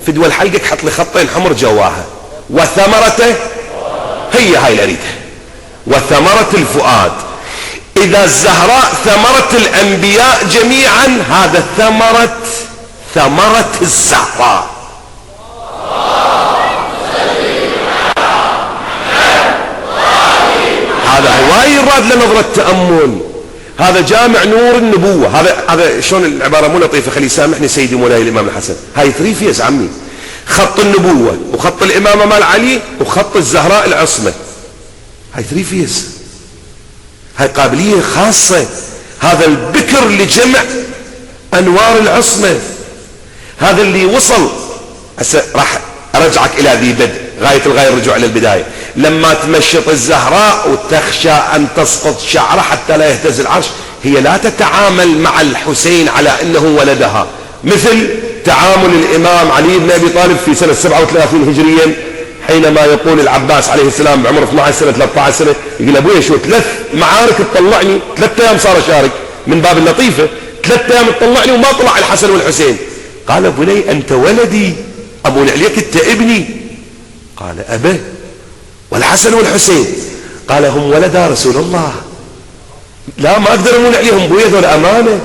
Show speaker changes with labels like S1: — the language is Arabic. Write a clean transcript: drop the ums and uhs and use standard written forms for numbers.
S1: فدوى حلقك حط لي خطين حمر جواها، وثمرته هي هاي اللي اريدها، وثمرة الفؤاد. إذا الزهراء ثمرة الأنبياء جميعا، هذا ثمرة الزهراء. هذا هواي يراد لنظرة تأمل. هذا جامع نور النبوة. هذا شلون العبارة مو لطيفة، خلي يسامحني سيدي مولاي الإمام الحسن. هاي 3 فيز عمي، خط النبوة وخط الإمامة مال علي وخط الزهراء العصمة. هاي 3 فيز، هاي قابلية خاصة. هذا البكر لجمع أنوار العصمة، هذا اللي وصل. راح أرجعك إلى ذي بدء، غاية الغاية الرجوع إلى البداية. لما تمشط الزهراء وتخشى أن تسقط شعره حتى لا يهتز العرش، هي لا تتعامل مع الحسين على أنه ولدها، مثل تعامل الإمام علي بن أبي طالب في سنة 37 هجريا، حينما يقول العباس عليه السلام بعمر 12 سنة 13 سنة، يقول أبويا شو 3 معارك تطلعني، 3 أيام صار أشارك من باب اللطيفة، 3 أيام تطلعني وما طلع الحسن والحسين. قال بني أنت ولدي، أبو عليك أنت ابني. قال أبا والحسن والحسين؟ قال هم ولدا رسول الله، لا ما أقدر أمون عليهم بويا ذو الأمانة.